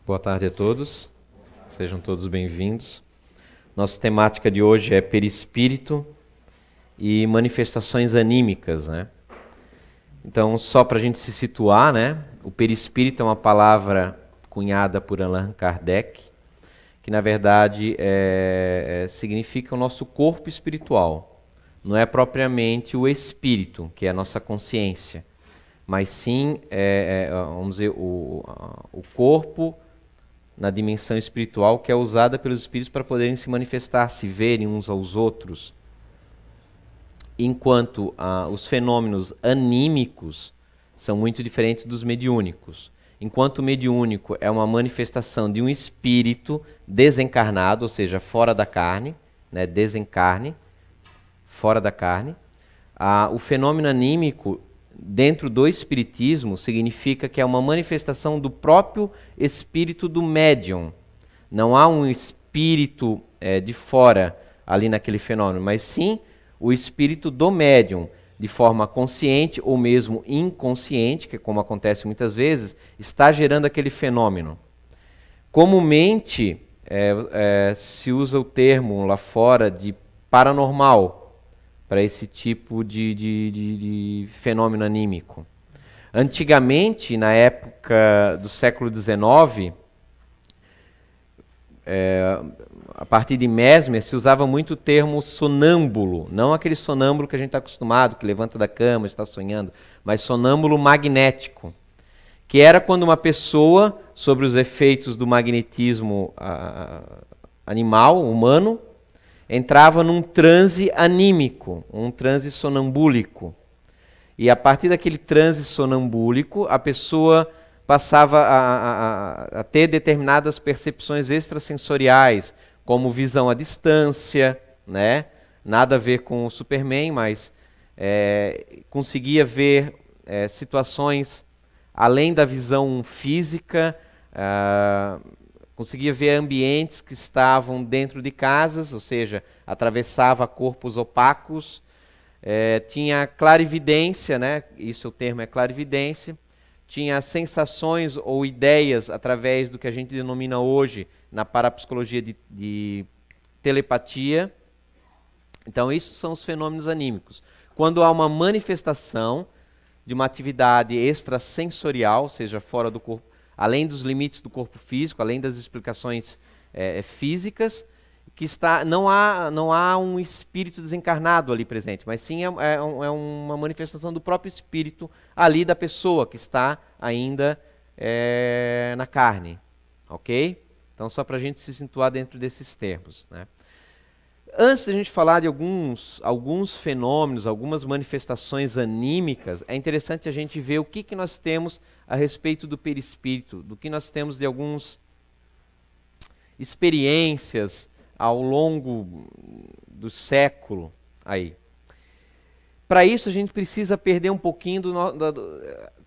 Boa tarde a todos, sejam todos bem-vindos. Nossa temática de hoje é perispírito e manifestações anímicas, né? Então, só para a gente se situar, né? O perispírito é uma palavra cunhada por Allan Kardec, que na verdade significa o nosso corpo espiritual. Não é propriamente o espírito, que é a nossa consciência, mas sim, vamos dizer, o corpo na dimensão espiritual que é usada pelos espíritos para poderem se manifestar, se verem uns aos outros. Enquanto os fenômenos anímicos são muito diferentes dos mediúnicos. Enquanto o mediúnico é uma manifestação de um espírito desencarnado, ou seja, fora da carne, né, desencarne, fora da carne, o fenômeno anímico dentro do espiritismo significa que é uma manifestação do próprio espírito do médium. Não há um espírito de fora ali naquele fenômeno, mas sim o espírito do médium, de forma consciente ou mesmo inconsciente, que como acontece muitas vezes, está gerando aquele fenômeno. Comumente se usa o termo lá fora de paranormal, para esse tipo de fenômeno anímico. Antigamente, na época do século XIX, a partir de Mesmer, se usava muito o termo sonâmbulo, não aquele sonâmbulo que a gente está acostumado, que levanta da cama, está sonhando, mas sonâmbulo magnético, que era quando uma pessoa, sobre os efeitos do magnetismo animal, humano, entrava num transe anímico, um transe sonambúlico. E a partir daquele transe sonambúlico, a pessoa passava a ter determinadas percepções extrasensoriais, como visão à distância, né? Nada a ver com o Superman, mas conseguia ver situações além da visão física, conseguia ver ambientes que estavam dentro de casas, ou seja, atravessava corpos opacos, tinha clarividência, né? Isso o termo é clarividência, tinha sensações ou ideias através do que a gente denomina hoje na parapsicologia de telepatia. Então, isso são os fenômenos anímicos. Quando há uma manifestação de uma atividade extrasensorial, ou seja, fora do corpo, além dos limites do corpo físico, além das explicações físicas, que não há um espírito desencarnado ali presente, mas sim é uma manifestação do próprio espírito ali da pessoa que está ainda na carne. Ok? Então, só para a gente se situar dentro desses termos, né? Antes de a gente falar de alguns fenômenos, algumas manifestações anímicas, é interessante a gente ver o que nós temos a respeito do perispírito, do que nós temos de algumas experiências ao longo do século aí. Para isso a gente precisa perder um pouquinho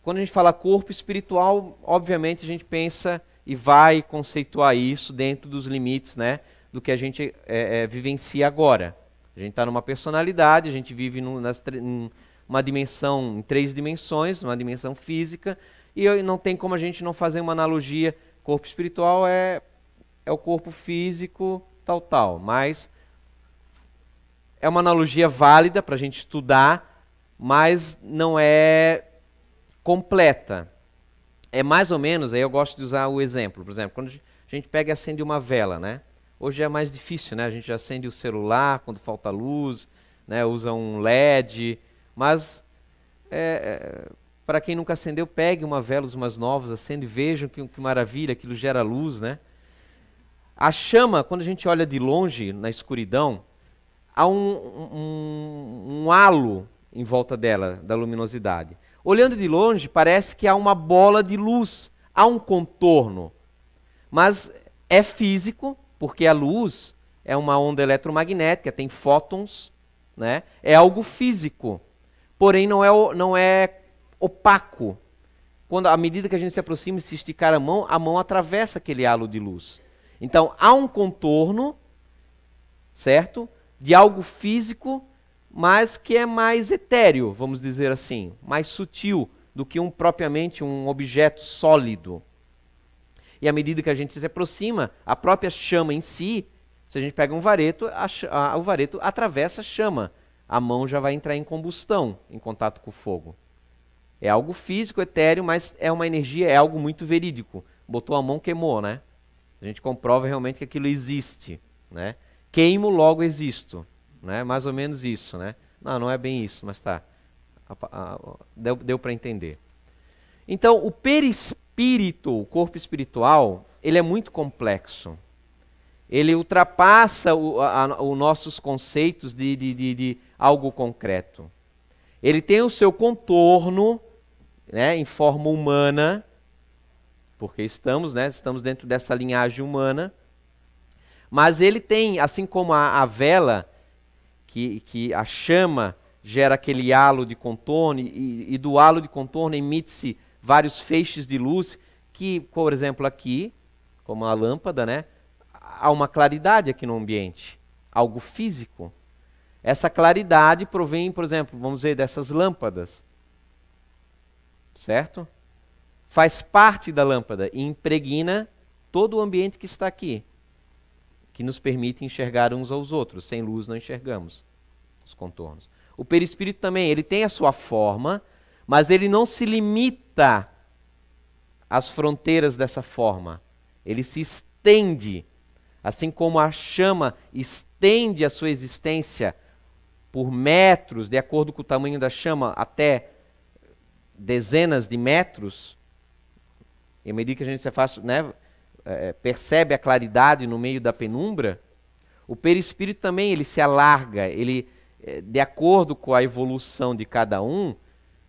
quando a gente fala corpo espiritual, obviamente a gente pensa e vai conceituar isso dentro dos limites, né, do que a gente vivencia agora. A gente está numa personalidade, a gente vive numa dimensão, em 3 dimensões, numa dimensão física, e não tem como a gente não fazer uma analogia. Corpo espiritual é o corpo físico, tal, mas é uma analogia válida para a gente estudar, mas não é completa. É mais ou menos, aí eu gosto de usar o exemplo, por exemplo, quando a gente pega e acende uma vela, né? Hoje é mais difícil, né? A gente acende o celular quando falta luz, né? Usa um LED, mas para quem nunca acendeu, pegue uma vela, umas novas, acende, vejam que maravilha, aquilo gera luz, né? A chama, quando a gente olha de longe, na escuridão, há um halo em volta dela, da luminosidade. Olhando de longe, parece que há uma bola de luz, há um contorno, mas é físico, porque a luz é uma onda eletromagnética, tem fótons, né? É algo físico, porém não é opaco. À medida que a gente se aproxima e se esticar a mão atravessa aquele halo de luz. Então, há um contorno, certo? De algo físico, mas que é mais etéreo, vamos dizer assim, mais sutil do que propriamente um objeto sólido. E à medida que a gente se aproxima, a própria chama em si, se a gente pega um vareto, o vareto atravessa a chama. A mão já vai entrar em combustão, em contato com o fogo. É algo físico, etéreo, mas é uma energia, é algo muito verídico. Botou a mão, queimou, né? A gente comprova realmente que aquilo existe, né? Queimo, logo existo, né? Mais ou menos isso, né? Não, não é bem isso, mas tá. Deu para entender. Então, o perispírito, o corpo espiritual, ele é muito complexo. Ele ultrapassa os nossos conceitos de algo concreto. Ele tem o seu contorno, né, em forma humana, porque estamos dentro dessa linhagem humana, mas ele tem, assim como a vela, que a chama gera aquele halo de contorno, e do halo de contorno emite-se vários feixes de luz, que, por exemplo, aqui, como a lâmpada, né, há uma claridade aqui no ambiente, algo físico. Essa claridade provém, por exemplo, vamos dizer, dessas lâmpadas, certo? Faz parte da lâmpada e impregna todo o ambiente que está aqui, que nos permite enxergar uns aos outros. Sem luz não enxergamos os contornos. O perispírito também, ele tem a sua forma, mas ele não se limita às fronteiras dessa forma. Ele se estende, assim como a chama estende a sua existência por metros, de acordo com o tamanho da chama, até dezenas de metros. E à medida que a gente percebe a claridade no meio da penumbra, o perispírito também ele se alarga, ele, de acordo com a evolução de cada um,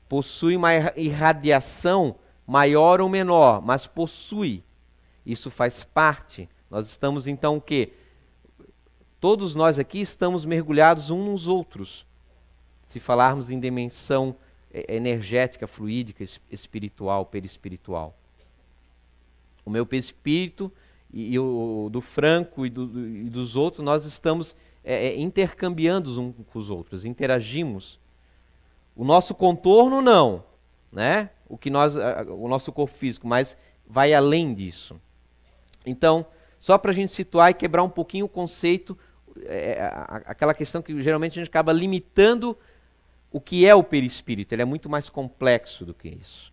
possui uma irradiação maior ou menor, mas possui. Isso faz parte. Nós estamos então o quê? Todos nós aqui estamos mergulhados uns nos outros. Se falarmos em dimensão energética, fluídica, espiritual, perispiritual. O meu perispírito e o do Franco e dos outros, nós estamos intercambiando uns com os outros, interagimos. O nosso contorno não, né? O nosso corpo físico, mas vai além disso. Então, só para a gente situar e quebrar um pouquinho o conceito, aquela questão que geralmente a gente acaba limitando o que é o perispírito. Ele é muito mais complexo do que isso.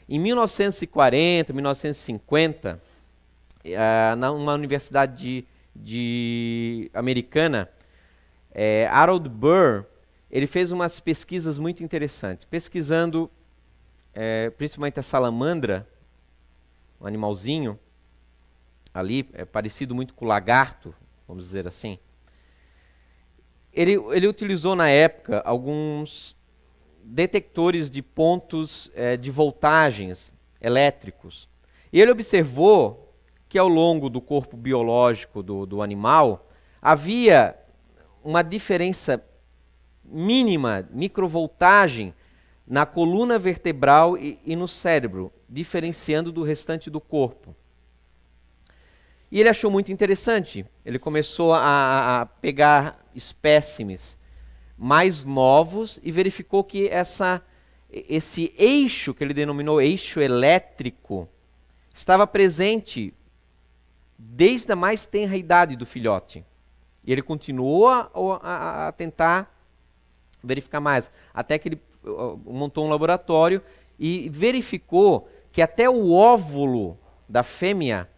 Em 1940, 1950, numa universidade americana, Harold Burr, ele fez umas pesquisas muito interessantes, pesquisando principalmente a salamandra, um animalzinho ali, parecido muito com o lagarto, vamos dizer assim. Ele utilizou na época alguns detectores de pontos de voltagens elétricos. E ele observou que ao longo do corpo biológico do animal havia uma diferença mínima, microvoltagem, na coluna vertebral e no cérebro, diferenciando do restante do corpo. E ele achou muito interessante. Ele começou a pegar espécimes mais novos e verificou que esse eixo, que ele denominou eixo elétrico, estava presente desde a mais tenra idade do filhote. E ele continuou a tentar verificar mais, até que ele montou um laboratório e verificou que até o óvulo da fêmea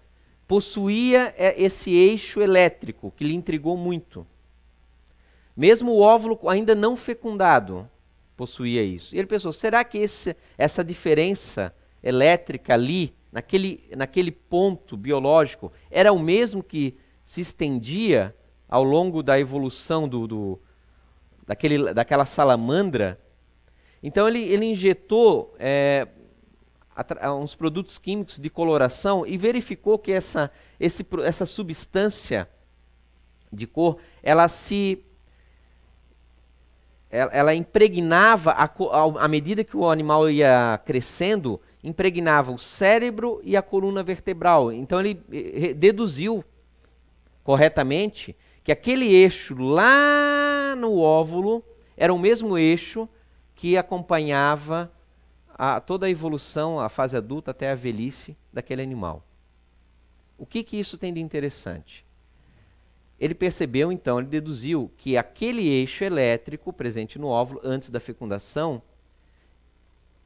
possuía esse eixo elétrico, que lhe intrigou muito. Mesmo o óvulo ainda não fecundado possuía isso. E ele pensou, será que essa diferença elétrica ali, naquele ponto biológico, era o mesmo que se estendia ao longo da evolução daquela salamandra? Então ele injetou uns produtos químicos de coloração e verificou que essa substância de cor, ela impregnava, à medida que o animal ia crescendo, impregnava o cérebro e a coluna vertebral. Então ele deduziu corretamente que aquele eixo lá no óvulo era o mesmo eixo que acompanhava toda a evolução, a fase adulta até a velhice daquele animal. O que isso tem de interessante? Ele percebeu, então, ele deduziu que aquele eixo elétrico presente no óvulo antes da fecundação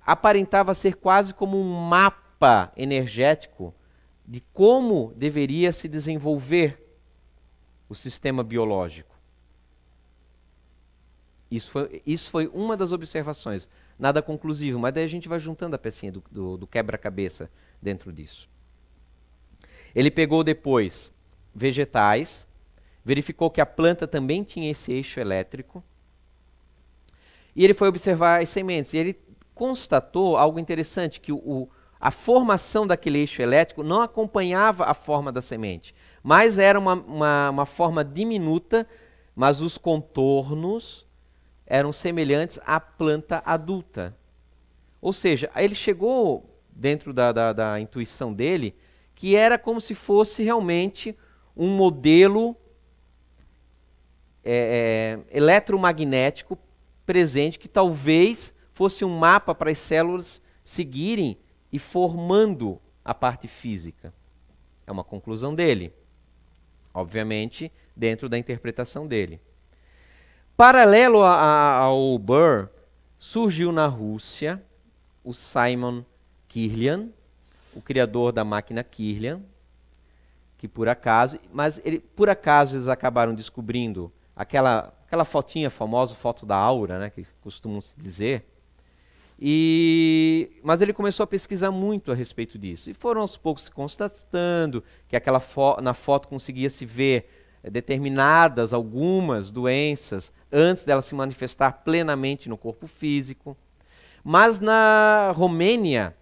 aparentava ser quase como um mapa energético de como deveria se desenvolver o sistema biológico. Isso foi uma das observações. Nada conclusivo, mas daí a gente vai juntando a pecinha do quebra-cabeça dentro disso. Ele pegou depois vegetais, verificou que a planta também tinha esse eixo elétrico, e ele foi observar as sementes. E ele constatou algo interessante, que a formação daquele eixo elétrico não acompanhava a forma da semente, mas era uma forma diminuta, mas os contornos eram semelhantes à planta adulta. Ou seja, ele chegou dentro da intuição dele que era como se fosse realmente um modelo eletromagnético presente, que talvez fosse um mapa para as células seguirem e formando a parte física. É uma conclusão dele, obviamente dentro da interpretação dele. Paralelo ao Burr, surgiu na Rússia o Simon Kirlian, o criador da máquina Kirlian, que por acaso eles acabaram descobrindo aquela fotinha famosa, foto da aura, né, que costumam se dizer. Mas ele começou a pesquisar muito a respeito disso. E foram aos poucos se constatando que na foto conseguia se ver determinadas, algumas doenças, antes dela se manifestar plenamente no corpo físico. Mas na Romênia,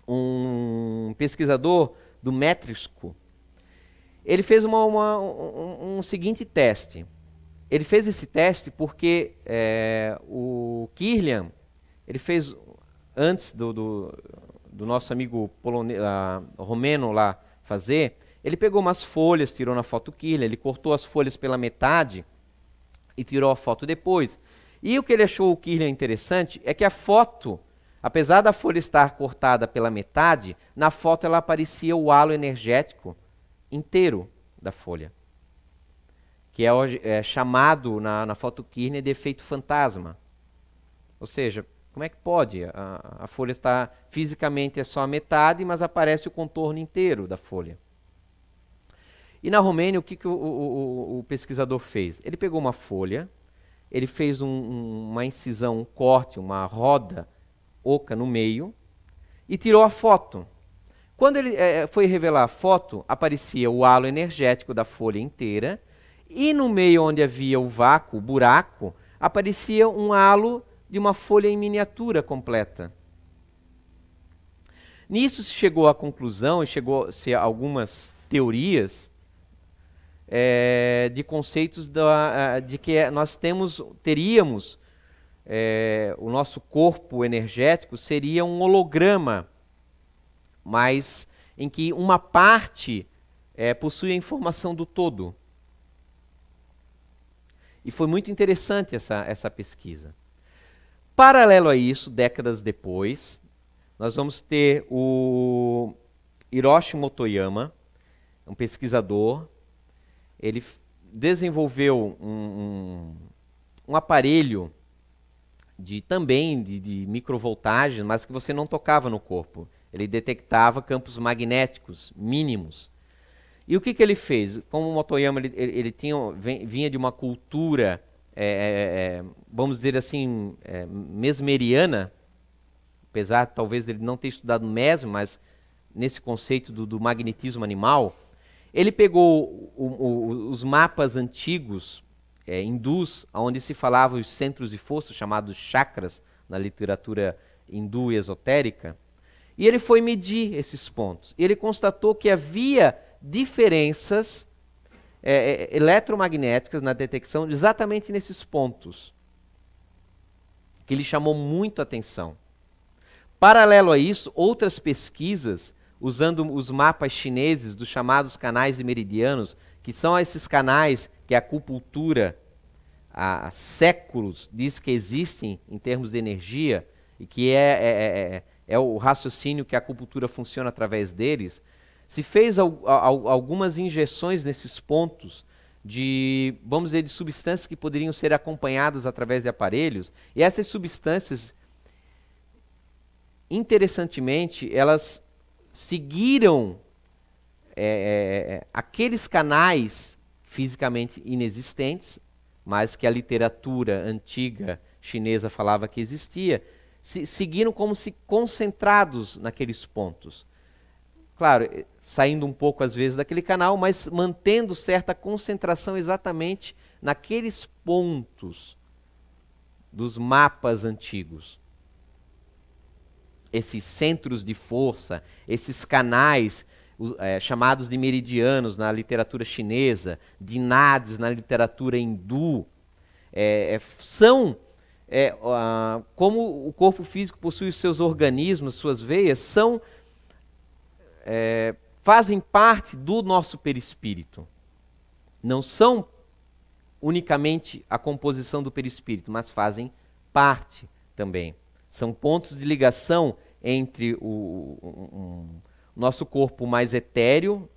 um pesquisador do Metrisco, ele fez um seguinte teste. Ele fez esse teste porque o Kirlian, ele fez, antes do nosso amigo romeno lá fazer, ele pegou umas folhas, tirou na foto Kirlian, ele cortou as folhas pela metade e tirou a foto depois. E o que ele achou o Kirlian interessante é que a foto, apesar da folha estar cortada pela metade, na foto ela aparecia o halo energético inteiro da folha, que é chamado na foto Kirlian de efeito fantasma. Ou seja, como é que pode? A folha está fisicamente só a metade, mas aparece o contorno inteiro da folha. E na Romênia, o que o pesquisador fez? Ele pegou uma folha, ele fez uma incisão, um corte, uma roda oca no meio e tirou a foto. Quando ele foi revelar a foto, aparecia o halo energético da folha inteira e no meio onde havia o vácuo, o buraco, aparecia um halo de uma folha em miniatura completa. Nisso se chegou à conclusão, e chegou-se a algumas teorias de conceitos de que nós teríamos o nosso corpo energético seria um holograma, mas em que uma parte possui a informação do todo. E foi muito interessante essa pesquisa. Paralelo a isso, décadas depois, nós vamos ter o Hiroshi Motoyama, um pesquisador. Ele desenvolveu um aparelho também de microvoltagem, mas que você não tocava no corpo. Ele detectava campos magnéticos mínimos. E o que ele fez? Como o Motoyama ele vinha de uma cultura, vamos dizer assim, mesmeriana, apesar talvez ele não ter estudado mesmo, mas nesse conceito do magnetismo animal, ele pegou os mapas antigos hindus, onde se falava os centros de força, chamados chakras, na literatura hindu e esotérica, e ele foi medir esses pontos. E ele constatou que havia diferenças eletromagnéticas na detecção exatamente nesses pontos, que lhe chamou muito a atenção. Paralelo a isso, outras pesquisas, usando os mapas chineses dos chamados canais de meridianos, que são esses canais que a acupuntura há séculos diz que existem em termos de energia, e que é o raciocínio que a acupuntura funciona através deles, se fez algumas injeções nesses pontos de, vamos dizer, de substâncias que poderiam ser acompanhadas através de aparelhos, e essas substâncias, interessantemente, elas seguiram aqueles canais fisicamente inexistentes, mas que a literatura antiga chinesa falava que existia, seguiram como se concentrados naqueles pontos. Claro, saindo um pouco às vezes daquele canal, mas mantendo certa concentração exatamente naqueles pontos dos mapas antigos. Esses centros de força, esses canais chamados de meridianos na literatura chinesa, de nadis na literatura hindu, são, como o corpo físico possui os seus organismos, suas veias, fazem parte do nosso perispírito. Não são unicamente a composição do perispírito, mas fazem parte também. São pontos de ligação entre o nosso corpo mais etéreo,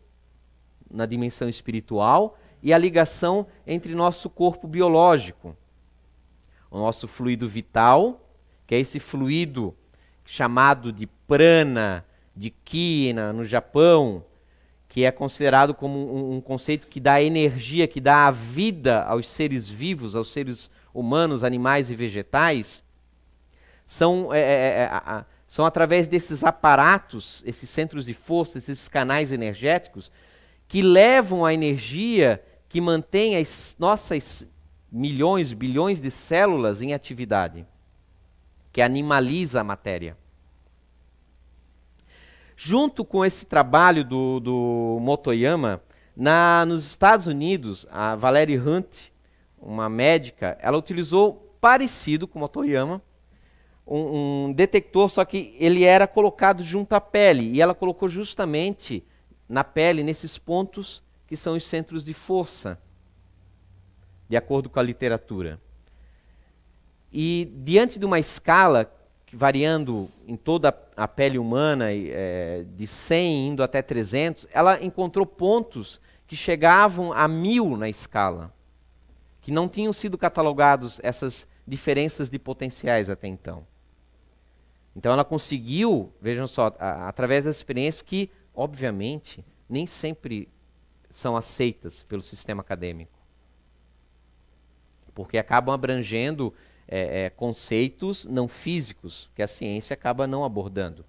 na dimensão espiritual, e a ligação entre nosso corpo biológico. O nosso fluido vital, que é esse fluido chamado de prana, de ki no Japão, que é considerado como um conceito que dá energia, que dá a vida aos seres vivos, aos seres humanos, animais e vegetais, são através desses aparatos, esses centros de força, esses canais energéticos, que levam a energia que mantém as nossas milhões, bilhões de células em atividade, que animaliza a matéria. Junto com esse trabalho do Motoyama, nos Estados Unidos, a Valerie Hunt, uma médica, ela utilizou, parecido com o Motoyama, um detector, só que ele era colocado junto à pele, e ela colocou justamente na pele, nesses pontos que são os centros de força, de acordo com a literatura. E diante de uma escala variando em toda a pele humana, de 100 indo até 300, ela encontrou pontos que chegavam a 1000 na escala, que não tinham sido catalogados essas diferenças de potenciais até então. Então ela conseguiu, vejam só, através das experiências que, obviamente, nem sempre são aceitas pelo sistema acadêmico, porque acabam abrangendo conceitos não físicos que a ciência acaba não abordando.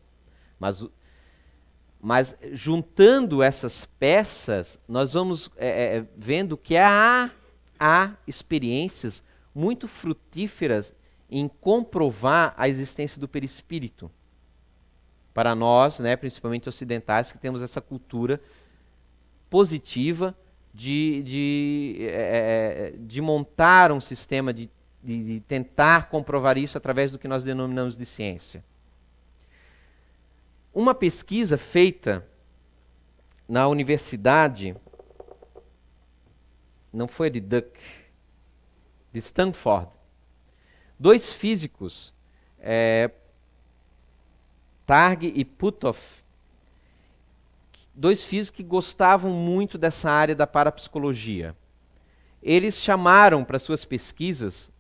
Mas juntando essas peças, nós vamos vendo que há experiências muito frutíferas em comprovar a existência do perispírito. Para nós, principalmente ocidentais, que temos essa cultura positiva de montar um sistema de tentar comprovar isso através do que nós denominamos de ciência. Uma pesquisa feita na universidade, não foi a de Duke, de Stanford, 2 físicos, Targ e Puthoff, 2 físicos que gostavam muito dessa área da parapsicologia. Eles chamaram para suas pesquisas,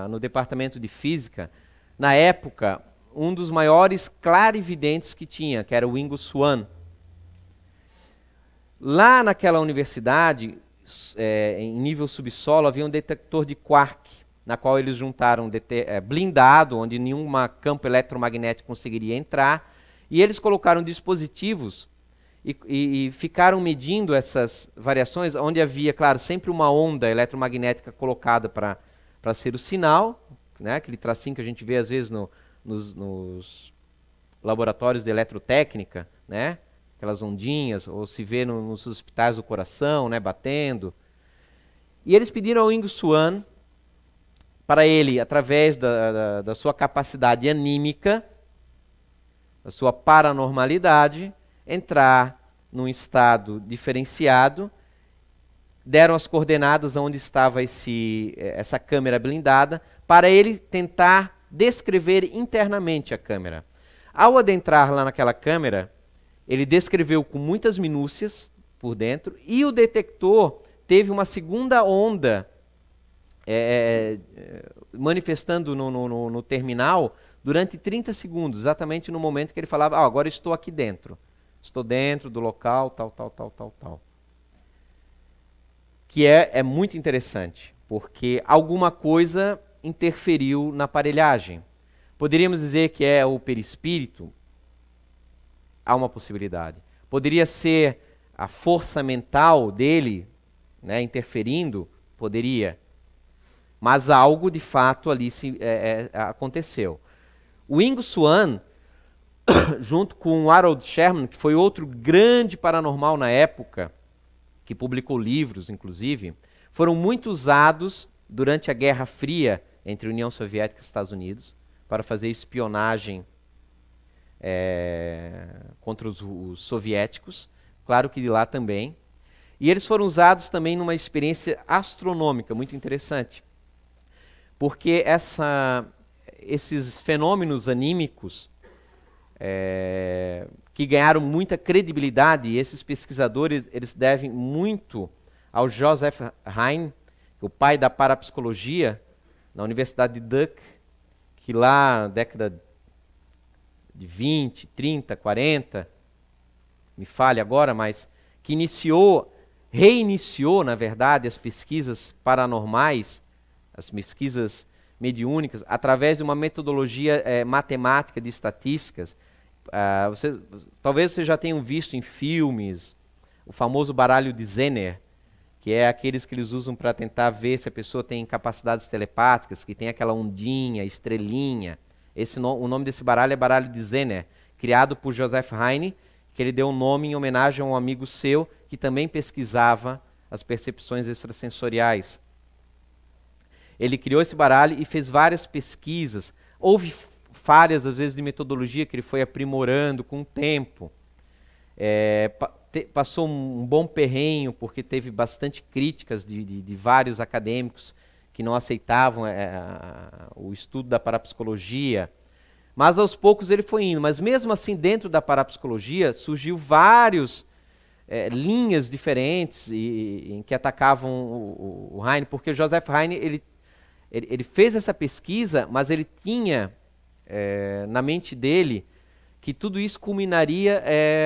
no departamento de física, na época, um dos maiores clarividentes que tinha, que era o Ingo Swann. Lá naquela universidade, em nível subsolo, havia um detector de quark, na qual eles juntaram blindado, onde nenhum campo eletromagnético conseguiria entrar, e eles colocaram dispositivos e ficaram medindo essas variações, onde havia, claro, sempre uma onda eletromagnética colocada para ser o sinal, aquele tracinho que a gente vê às vezes nos laboratórios de eletrotécnica, aquelas ondinhas, ou se vê nos hospitais do coração, batendo. E eles pediram ao Ingo Swann para ele, através da sua capacidade anímica, da sua paranormalidade, entrar num estado diferenciado, deram as coordenadas onde estava essa câmera blindada, para ele tentar descrever internamente a câmera. Ao adentrar lá naquela câmera, ele descreveu com muitas minúcias por dentro e o detector teve uma segunda onda manifestando no terminal durante 30 segundos, exatamente no momento que ele falava, agora estou aqui dentro. Estou dentro do local, tal. Que é muito interessante, porque alguma coisa interferiu na aparelhagem. Poderíamos dizer que é o perispírito? Há uma possibilidade. Poderia ser a força mental dele, né, interferindo? Poderia. Mas algo, de fato, ali aconteceu. O Ingo Swann, junto com o Harold Sherman, que foi outro grande paranormal na época, que publicou livros, inclusive, foram muito usados durante a Guerra Fria entre a União Soviética e Estados Unidos para fazer espionagem contra os soviéticos, claro que de lá também. E eles foram usados também numa experiência astronômica muito interessante, porque esses fenômenos anímicos que ganharam muita credibilidade, e esses pesquisadores eles devem muito ao Joseph Heine, o pai da parapsicologia, na Universidade de Duke, que lá na década de 20, 30, 40, me falha agora, mas que reiniciou, na verdade, as pesquisas paranormais, as pesquisas mediúnicas, através de uma metodologia matemática de estatísticas. Talvez vocês já tenham visto em filmes o famoso baralho de Zener, que é aqueles que eles usam para tentar ver se a pessoa tem capacidades telepáticas, que tem aquela ondinha, estrelinha. O nome desse baralho é baralho de Zener, criado por Joseph Heine, que ele deu um nome em homenagem a um amigo seu que também pesquisava as percepções extrasensoriais. Ele criou esse baralho e fez várias pesquisas. Houve falhas, às vezes, de metodologia que ele foi aprimorando com o tempo. Passou um bom perrenho, porque teve bastante críticas de vários acadêmicos que não aceitavam o estudo da parapsicologia. Mas aos poucos ele foi indo. Mas mesmo assim, dentro da parapsicologia, surgiu várias linhas diferentes em que atacavam o Heine, porque o Joseph Heine ele fez essa pesquisa, mas ele tinha na mente dele que tudo isso culminaria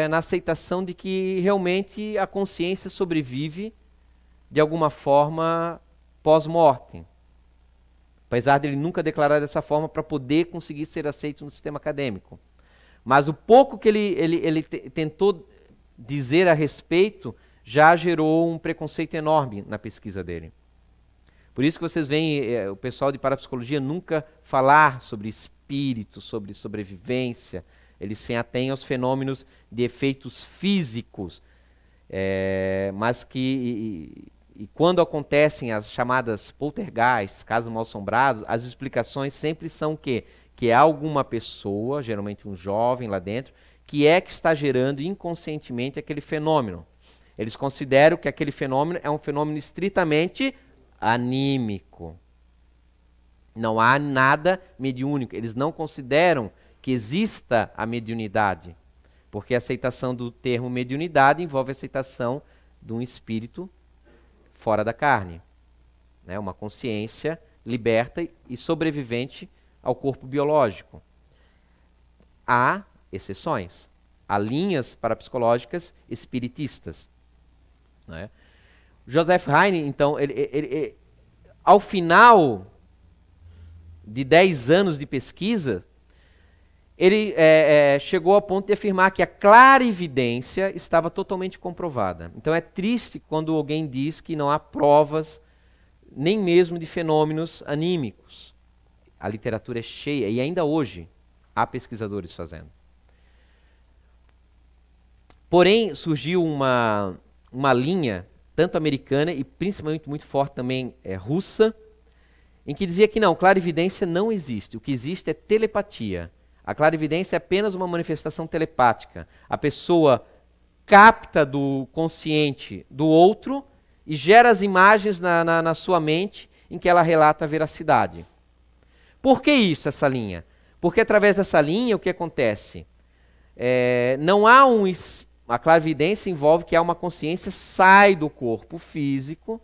na aceitação de que realmente a consciência sobrevive de alguma forma pós-morte. Apesar dele nunca declarar dessa forma para poder conseguir ser aceito no sistema acadêmico. Mas o pouco que ele tentou dizer a respeito já gerou um preconceito enorme na pesquisa dele. Por isso que vocês veem o pessoal de parapsicologia nunca falar sobre espírito, sobre sobrevivência. Eles se atêm aos fenômenos de efeitos físicos, mas que quando acontecem as chamadas poltergeists, casos mal-assombrados, as explicações sempre são que é alguma pessoa, geralmente um jovem lá dentro, que está gerando inconscientemente aquele fenômeno. Eles consideram que aquele fenômeno é um fenômeno estritamente anímico. Não há nada mediúnico. Eles não consideram que exista a mediunidade, porque a aceitação do termo mediunidade envolve a aceitação de um espírito fora da carne, né? Uma consciência liberta e sobrevivente ao corpo biológico. Há exceções, há linhas parapsicológicas espiritistas, né? Joseph Heine, então, ele, ao final de 10 anos de pesquisa, ele chegou ao ponto de afirmar que a clarividência estava totalmente comprovada. Então é triste quando alguém diz que não há provas nem mesmo de fenômenos anímicos. A literatura é cheia, e ainda hoje há pesquisadores fazendo. Porém, surgiu uma linha, tanto americana e principalmente muito forte também russa, em que dizia que não, clarividência não existe. O que existe é telepatia. A clarividência é apenas uma manifestação telepática. A pessoa capta do consciente do outro e gera as imagens na sua mente em que ela relata a veracidade. Por que isso, essa linha? Porque através dessa linha, o que acontece? Não há a clarividência envolve que há uma consciência sai do corpo físico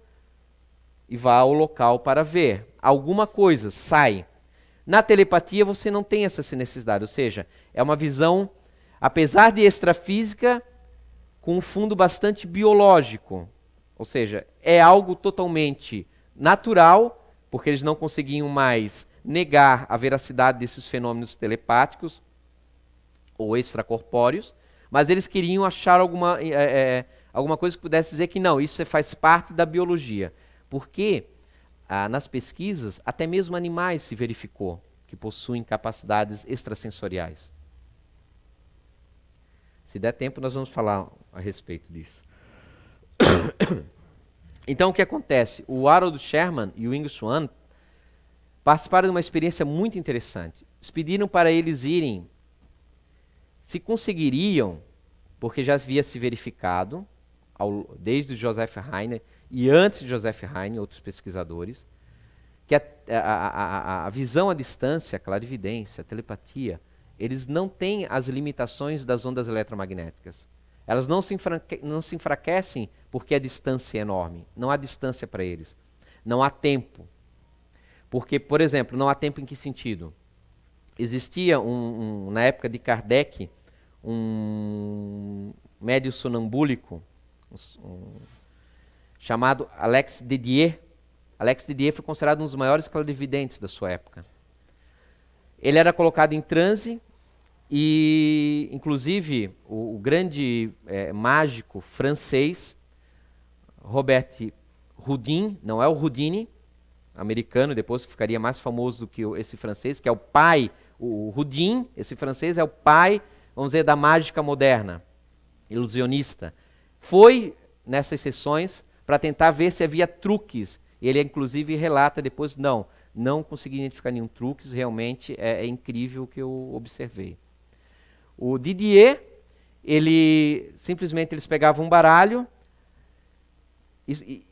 e vai ao local para ver. Alguma coisa sai. Na telepatia você não tem essa necessidade, ou seja, é uma visão, apesar de extrafísica, com um fundo bastante biológico. Ou seja, é algo totalmente natural, porque eles não conseguiam mais negar a veracidade desses fenômenos telepáticos ou extracorpóreos, mas eles queriam achar alguma coisa que pudesse dizer que não, isso faz parte da biologia. Porque nas pesquisas, até mesmo animais se verificou que possuem capacidades extrasensoriais. Se der tempo, nós vamos falar a respeito disso. Então, o que acontece? O Harold Sherman e o Ying Swan participaram de uma experiência muito interessante. Eles pediram para eles irem, se conseguiriam, porque já havia se verificado, desde o Joseph Heine e antes de Joseph Heine, outros pesquisadores, que a visão à distância, a clarividência, a telepatia, eles não têm as limitações das ondas eletromagnéticas. Elas não se enfraquecem porque a distância é enorme. Não há distância para eles. Não há tempo. Porque, por exemplo, não há tempo em que sentido? Existia, na época de Kardec, um médium sonambúlico chamado Alex Didier. Alex Didier foi considerado um dos maiores clarividentes da sua época. Ele era colocado em transe e, inclusive, o grande mágico francês, Robert Houdin, não é o Houdini, americano, depois que ficaria mais famoso do que esse francês, que é o pai, o Houdin, esse francês é o pai, vamos dizer, da mágica moderna, ilusionista. Foi nessas sessões para tentar ver se havia truques. Ele, inclusive, relata depois, não consegui identificar nenhum truques, realmente é incrível o que eu observei. O Didier, simplesmente eles pegavam um baralho,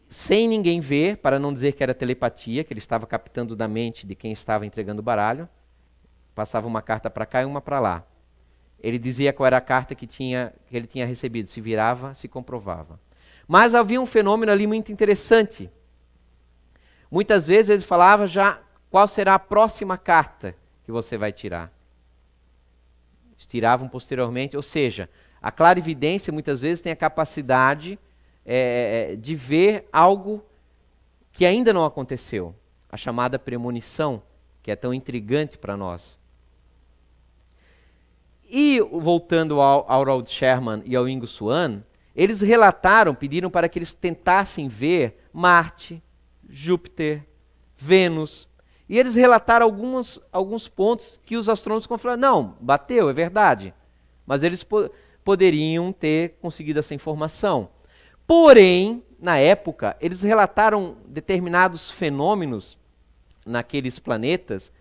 sem ninguém ver, para não dizer que era telepatia, que ele estava captando da mente de quem estava entregando o baralho, passava uma carta para cá e uma para lá. Ele dizia qual era a carta que ele tinha recebido, se virava, se comprovava. Mas havia um fenômeno ali muito interessante. Muitas vezes ele falava já qual será a próxima carta que você vai tirar. Eles tiravam posteriormente, ou seja, a clarividência muitas vezes tem a capacidade de ver algo que ainda não aconteceu. A chamada premonição, que é tão intrigante para nós. E, voltando ao Harold Sherman e ao Ying Swan, eles pediram para que eles tentassem ver Marte, Júpiter, Vênus. E eles relataram alguns pontos que os astrônomos falaram, não, bateu, é verdade. Mas eles poderiam ter conseguido essa informação. Porém, na época, eles relataram determinados fenômenos naqueles planetas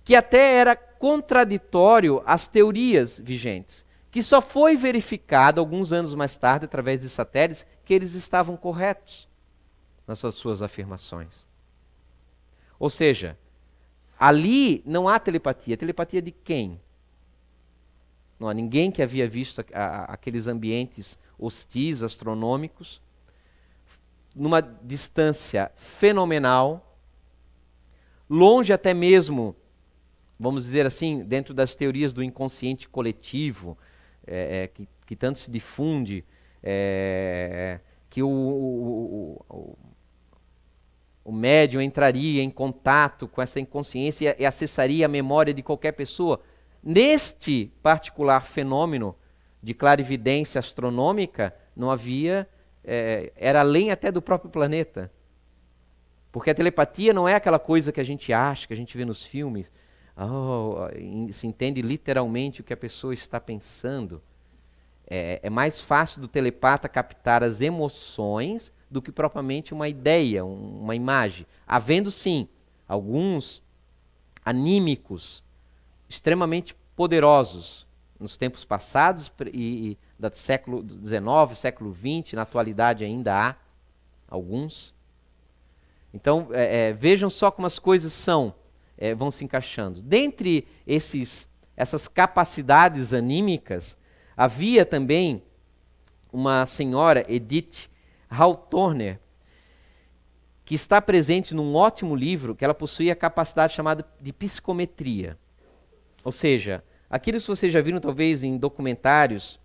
que até era contraditório às teorias vigentes, que só foi verificado alguns anos mais tarde, através de satélites, que eles estavam corretos nas suas afirmações. Ou seja, ali não há telepatia. Telepatia de quem? Não há ninguém que havia visto aqueles ambientes hostis, astronômicos, numa distância fenomenal, longe até mesmo, vamos dizer assim, dentro das teorias do inconsciente coletivo, que tanto se difunde, que o médium entraria em contato com essa inconsciência e acessaria a memória de qualquer pessoa. Neste particular fenômeno de clarividência astronômica, não havia, era além até do próprio planeta. Porque a telepatia não é aquela coisa que a gente acha, que a gente vê nos filmes, se entende literalmente o que a pessoa está pensando. É mais fácil do telepata captar as emoções do que propriamente uma ideia, uma imagem. Havendo, sim, alguns anímicos extremamente poderosos nos tempos passados e do século XIX, século XX, na atualidade ainda há alguns. Então, vejam só como as coisas são. vão se encaixando. Dentre essas capacidades anímicas, havia também uma senhora, Edith Hawthorne, que está presente num ótimo livro, que ela possuía a capacidade chamada de psicometria. Ou seja, aquilo que vocês já viram talvez em documentários,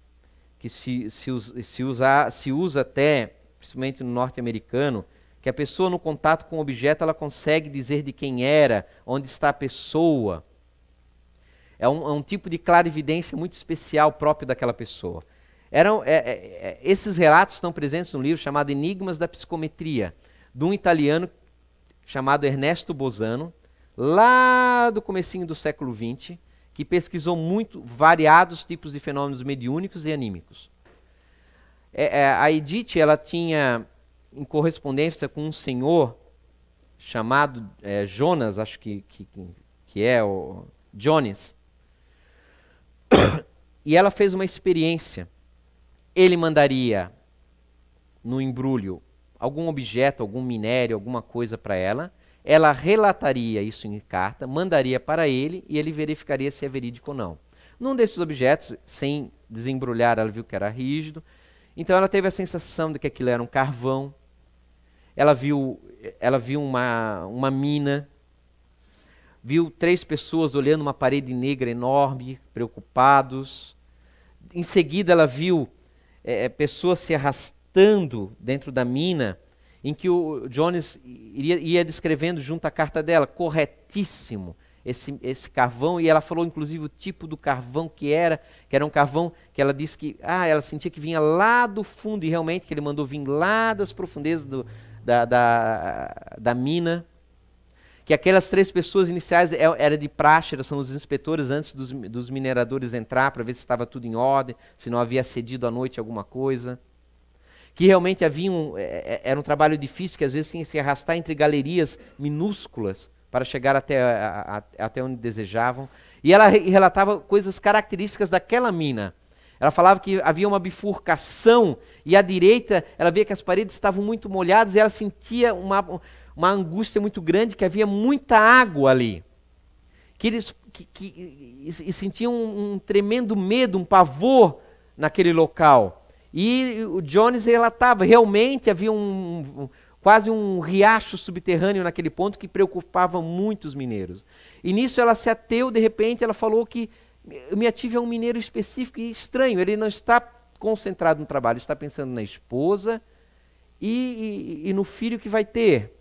que se usa até, principalmente no norte-americano, que a pessoa no contato com o objeto, ela consegue dizer de quem era, onde está a pessoa. É um tipo de clarividência muito especial próprio daquela pessoa. Esses relatos estão presentes no livro chamado Enigmas da Psicometria, de um italiano chamado Ernesto Bosano, lá do comecinho do século XX, que pesquisou muito variados tipos de fenômenos mediúnicos e anímicos. A Edith, ela tinha em correspondência com um senhor chamado Jonas, acho que é o Jones, e ela fez uma experiência. Ele mandaria no embrulho algum objeto, algum minério, alguma coisa para ela, ela relataria isso em carta, mandaria para ele e ele verificaria se é verídico ou não. Num desses objetos, sem desembrulhar, ela viu que era rígido, então ela teve a sensação de que aquilo era um carvão. Ela viu uma mina, viu 3 pessoas olhando uma parede negra enorme, preocupados. Em seguida ela viu pessoas se arrastando dentro da mina, em que o Jones ia descrevendo junto à carta dela, corretíssimo, esse carvão, e ela falou inclusive o tipo do carvão que era um carvão que ela disse que ela sentia que vinha lá do fundo, e realmente que ele mandou vir lá das profundezas da mina, que aquelas 3 pessoas iniciais era de praxe, são os inspetores antes dos mineradores entrar, para ver se estava tudo em ordem, se não havia cedido à noite alguma coisa. Que realmente era um trabalho difícil, que às vezes tinha que se arrastar entre galerias minúsculas para chegar até onde desejavam. E ela relatava coisas características daquela mina. Ela falava que havia uma bifurcação, e à direita ela via que as paredes estavam muito molhadas, e ela sentia uma angústia muito grande, que havia muita água ali. E sentiam um tremendo medo, um pavor naquele local. E o Jones relatava, realmente havia quase um riacho subterrâneo naquele ponto que preocupava muito os mineiros. E nisso ela se ateu, de repente ela falou que eu me ative a um mineiro específico e estranho, ele não está concentrado no trabalho, está pensando na esposa e no filho que vai ter.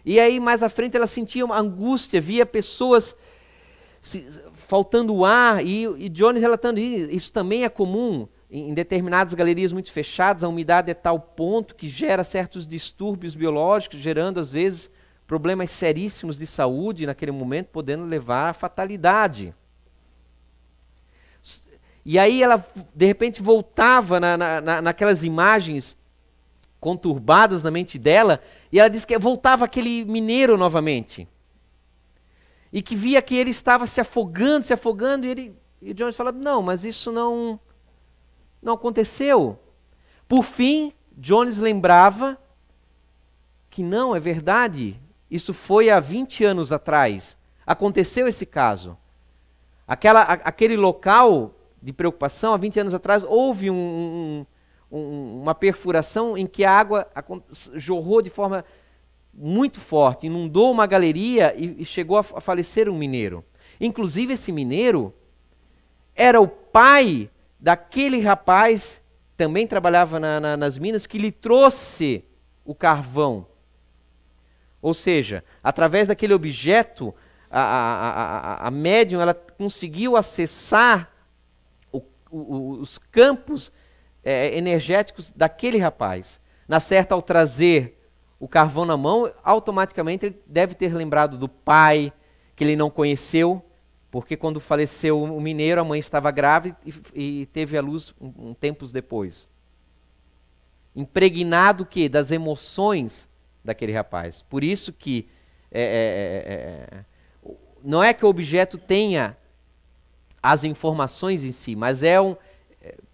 E aí mais à frente ela sentia uma angústia, via pessoas faltando ar, e Jones relatando isso também é comum em determinadas galerias muito fechadas, a umidade é tal ponto que gera certos distúrbios biológicos, gerando às vezes problemas seríssimos de saúde naquele momento, podendo levar à fatalidade. E aí ela de repente voltava naquelas imagens conturbadas na mente dela, e ela disse que voltava aquele mineiro novamente. E que via que ele estava se afogando, e Jones falava, não, mas isso não aconteceu. Por fim, Jones lembrava que não, é verdade, isso foi há 20 anos atrás, aconteceu esse caso. Aquele local de preocupação, há 20 anos atrás, houve uma perfuração em que a água jorrou de forma muito forte, inundou uma galeria e chegou a falecer um mineiro. Inclusive esse mineiro era o pai daquele rapaz, também trabalhava nas minas, que lhe trouxe o carvão. Ou seja, através daquele objeto, a médium ela conseguiu acessar os campos energéticos daquele rapaz. Na certa, ao trazer o carvão na mão, automaticamente ele deve ter lembrado do pai, que ele não conheceu, porque quando faleceu o mineiro, a mãe estava grávida e teve a luz tempos depois. Impregnado das emoções daquele rapaz. Por isso que não é que o objeto tenha as informações em si, mas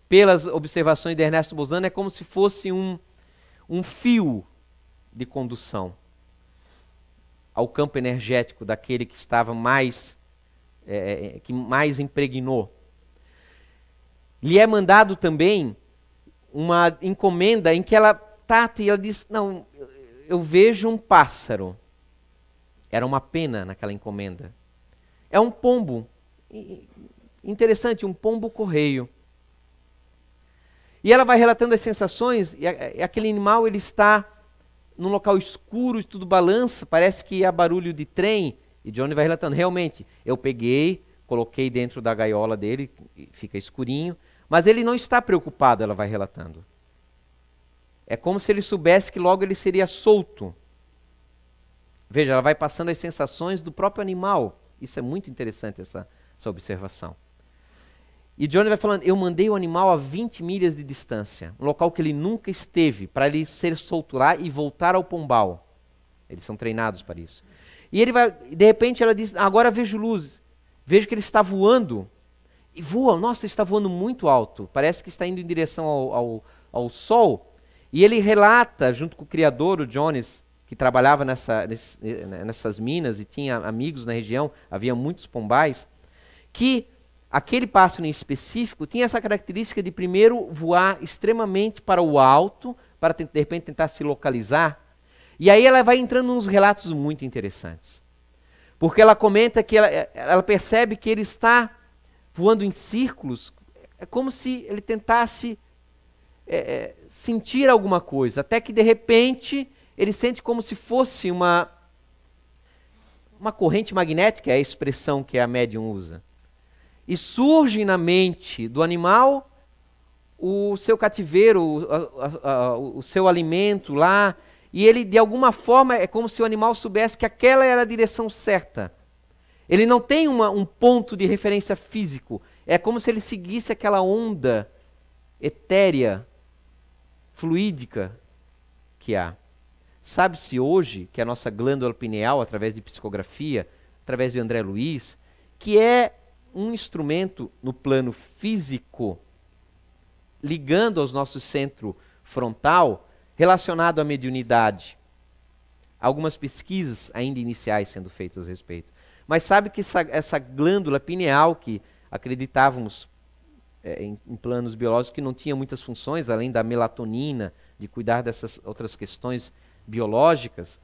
pelas observações de Ernesto Bosano, é como se fosse um fio de condução. ao campo energético daquele que estava mais, que mais impregnou. Lhe é mandado também uma encomenda em que ela trata e ela diz, não, eu vejo um pássaro. Era uma pena naquela encomenda. É um pombo. Interessante, um pombo-correio. E ela vai relatando as sensações, e aquele animal ele está num local escuro, e tudo balança, parece que há barulho de trem. E Johnny vai relatando, realmente, eu peguei, coloquei dentro da gaiola dele, fica escurinho, mas ele não está preocupado, ela vai relatando. É como se ele soubesse que logo ele seria solto. Veja, ela vai passando as sensações do próprio animal. Isso é muito interessante, essa observação. E Johnny vai falando, eu mandei o animal a 20 milhas de distância, um local que ele nunca esteve, para ele ser solto lá e voltar ao pombal. Eles são treinados para isso. E ele vai, de repente ela diz, agora vejo luz, vejo que ele está voando. E voa, nossa, ele está voando muito alto, parece que está indo em direção ao sol. E ele relata, junto com o criador, o Jones, que trabalhava nessas minas e tinha amigos na região, havia muitos pombais, que aquele pássaro em específico tinha essa característica de primeiro voar extremamente para o alto, para de repente tentar se localizar. E aí ela vai entrando nos relatos muito interessantes. Porque ela comenta que ela percebe que ele está voando em círculos, é como se ele tentasse sentir alguma coisa, até que de repente ele sente como se fosse uma corrente magnética, é a expressão que a médium usa. E surge na mente do animal o seu cativeiro, o seu alimento lá, e ele de alguma forma é como se o animal soubesse que aquela era a direção certa. Ele não tem um ponto de referência físico, é como se ele seguisse aquela onda etérea, fluídica que há. Sabe-se hoje que a nossa glândula pineal, através de psicografia, através de André Luiz, que é um instrumento no plano físico, ligando aos nossos centro frontal, relacionado à mediunidade. Algumas pesquisas ainda iniciais sendo feitas a respeito. Mas sabe que essa glândula pineal, que acreditávamos em planos biológicos que não tinha muitas funções, além da melatonina, de cuidar dessas outras questões biológicas,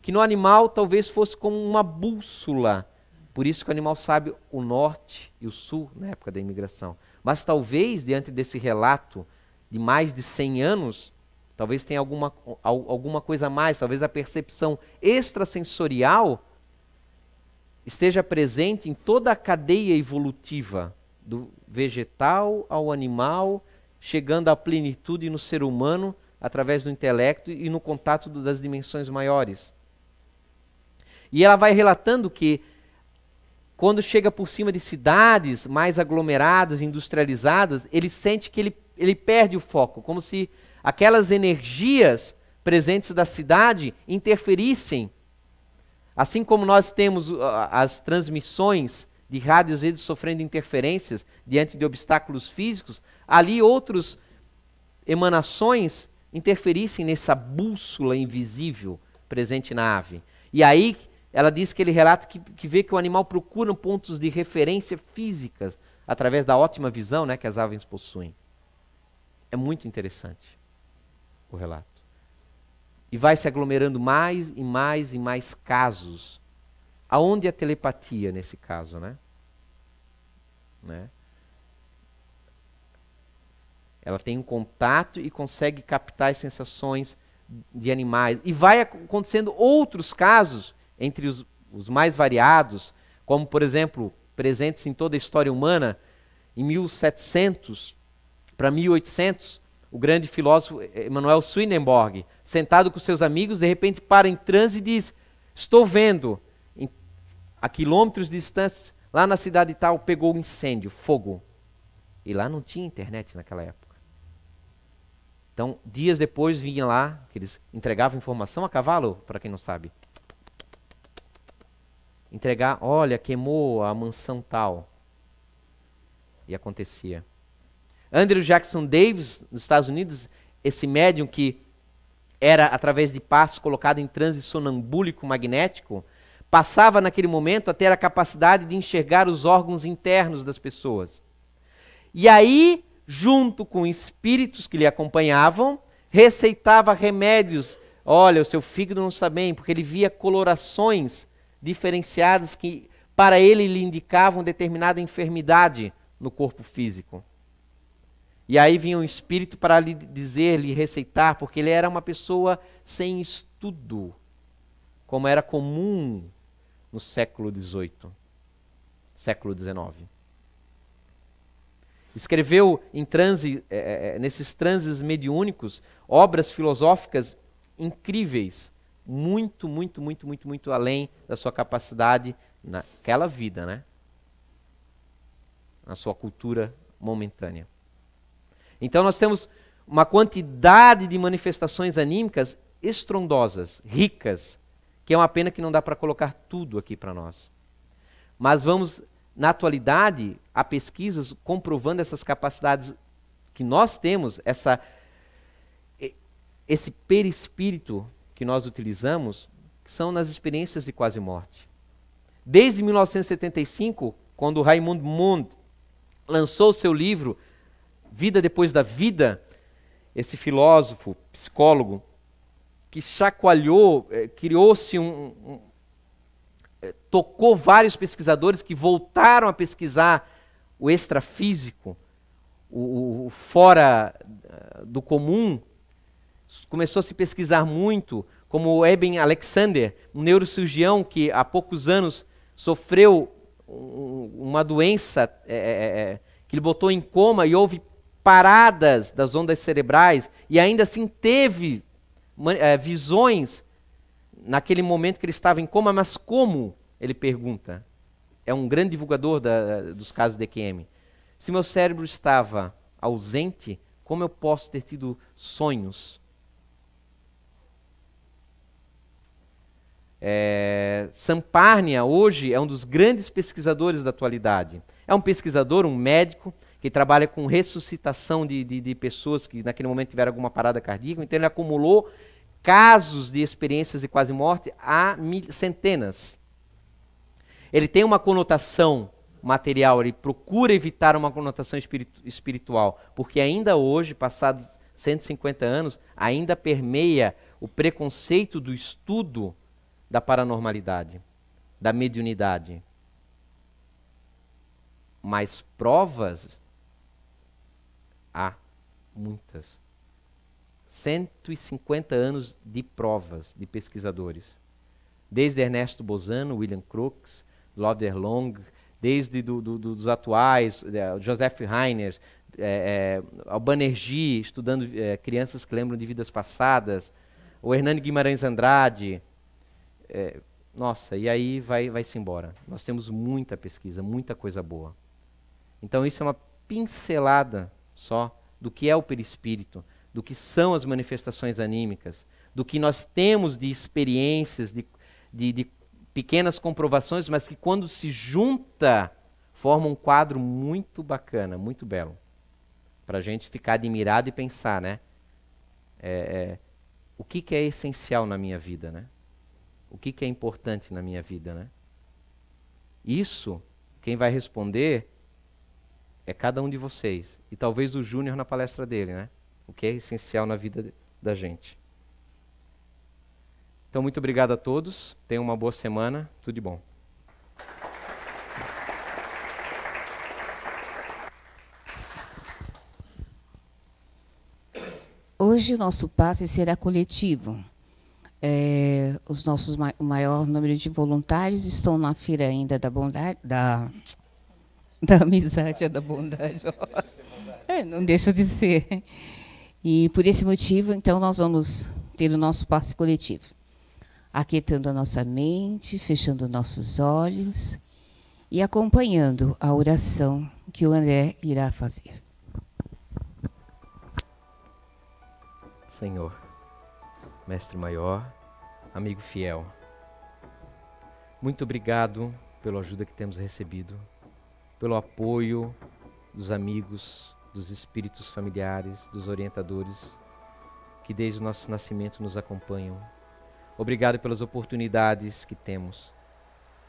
que no animal talvez fosse como uma bússola. Por isso que o animal sabe o norte e o sul na época da imigração. Mas talvez, diante desse relato de mais de 100 anos, talvez tenha alguma coisa a mais, talvez a percepção extrasensorial esteja presente em toda a cadeia evolutiva, do vegetal ao animal, chegando à plenitude no ser humano, através do intelecto e no contato das dimensões maiores. E ela vai relatando que quando chega por cima de cidades mais aglomeradas, industrializadas, ele sente que ele perde o foco, como se aquelas energias presentes da cidade interferissem. Assim como nós temos as transmissões de rádios redes sofrendo interferências diante de obstáculos físicos, ali outras emanações interferissem nessa bússola invisível presente na ave. E aí ela diz que ele relata que vê que o animal procura pontos de referência físicas através da ótima visão, né, que as aves possuem. É muito interessante o relato. E vai se aglomerando mais e mais e mais casos. Aonde a telepatia nesse caso, né? Ela tem um contato e consegue captar as sensações de animais. E vai acontecendo outros casos, entre os mais variados, como, por exemplo, presentes em toda a história humana, em 1700 para 1800, o grande filósofo Emanuel Swedenborg, sentado com seus amigos, de repente para em transe e diz, estou vendo, a quilômetros de distância, lá na cidade tal, pegou um incêndio, fogo. E lá não tinha internet naquela época. Então, dias depois vinha lá, que eles entregavam informação a cavalo, para quem não sabe. Entregar, olha, queimou a mansão tal. E acontecia. Andrew Jackson Davis, nos Estados Unidos, esse médium que era, através de passos, colocado em transe sonambúlico magnético, passava naquele momento a ter a capacidade de enxergar os órgãos internos das pessoas. E aí, junto com espíritos que lhe acompanhavam, receitava remédios. Olha, o seu fígado não está bem, porque ele via colorações diferenciadas que para ele lhe indicavam determinada enfermidade no corpo físico. E aí vinha um espírito para lhe dizer, lhe receitar, porque ele era uma pessoa sem estudo, como era comum no século XVIII, século XIX. Escreveu em nesses transes mediúnicos obras filosóficas incríveis, muito além da sua capacidade naquela vida, né? Na sua cultura momentânea. Então nós temos uma quantidade de manifestações anímicas estrondosas, ricas, que é uma pena que não dá para colocar tudo aqui para nós. Mas vamos, na atualidade, há pesquisas comprovando essas capacidades que nós temos, esse perispírito que nós utilizamos, que são nas experiências de quase morte. Desde 1975, quando Raymond Mond lançou seu livro Vida Depois da Vida, esse filósofo, psicólogo, que chacoalhou, criou-se tocou vários pesquisadores que voltaram a pesquisar o extrafísico, o fora do comum. Começou a se pesquisar muito, como o Eben Alexander, um neurocirurgião que há poucos anos sofreu uma doença que ele botou em coma e houve paradas das ondas cerebrais e ainda assim teve visões naquele momento que ele estava em coma, mas como? Ele pergunta. É um grande divulgador dos casos de EQM. Se meu cérebro estava ausente, como eu posso ter tido sonhos? Samparnia, hoje, é um dos grandes pesquisadores da atualidade. É um pesquisador, um médico, que trabalha com ressuscitação de pessoas que naquele momento tiveram alguma parada cardíaca. Então ele acumulou casos de experiências de quase morte há centenas. Ele tem uma conotação material, ele procura evitar uma conotação espiritual, porque ainda hoje, passados 150 anos, ainda permeia o preconceito do estudo da paranormalidade, da mediunidade. Mas provas há muitas. 150 anos de provas de pesquisadores. Desde Ernesto Bozano, William Crookes, Lauder Long, desde dos atuais, Joseph Heiner, ao Banerjee, estudando crianças que lembram de vidas passadas, o Hernani Guimarães Andrade. Nossa, e aí vai-se embora. Nós temos muita pesquisa, muita coisa boa. Então isso é uma pincelada só do que é o perispírito, do que são as manifestações anímicas, do que nós temos de experiências, de pequenas comprovações, mas que quando se junta, forma um quadro muito bacana, muito belo. Para a gente ficar admirado e pensar, né? O que é essencial na minha vida, né? O que é importante na minha vida, né? Isso, quem vai responder é cada um de vocês. E talvez o Júnior na palestra dele, né? O que é essencial na vida da gente. Então, muito obrigado a todos. Tenham uma boa semana. Tudo de bom. Hoje o nosso passe será coletivo. O maior número de voluntários estão na feira ainda da bondade, da amizade, da bondade. Não deixa de ser. E por esse motivo, então, nós vamos ter o nosso passe coletivo. Aquietando a nossa mente, fechando nossos olhos e acompanhando a oração que o André irá fazer. Senhor, Mestre Maior, amigo fiel, muito obrigado pela ajuda que temos recebido, pelo apoio dos amigos, dos espíritos familiares, dos orientadores, que desde o nosso nascimento nos acompanham. Obrigado pelas oportunidades que temos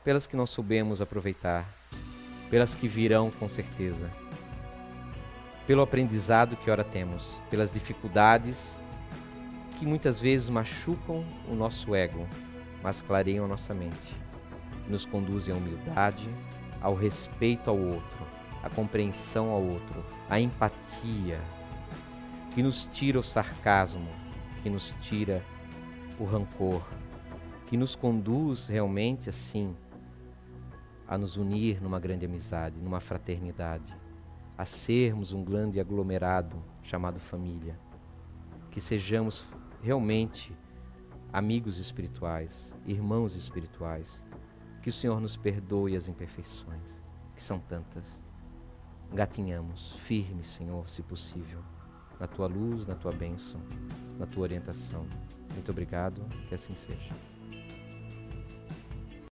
pelas que nós soubemos aproveitar, pelas que virão com certeza, pelo aprendizado que ora temos, pelas dificuldades que muitas vezes machucam o nosso ego, mas clareiam a nossa mente, nos conduzem à humildade, ao respeito ao outro, à compreensão ao outro, à empatia, que nos tira o sarcasmo, que nos tira o rancor, que nos conduz realmente assim a nos unir numa grande amizade, numa fraternidade, a sermos um grande aglomerado chamado família, que sejamos realmente amigos espirituais, irmãos espirituais, que o Senhor nos perdoe as imperfeições, que são tantas. Gatinhamos firmes, Senhor, se possível, na Tua luz, na Tua bênção, na Tua orientação. Muito obrigado, que assim seja.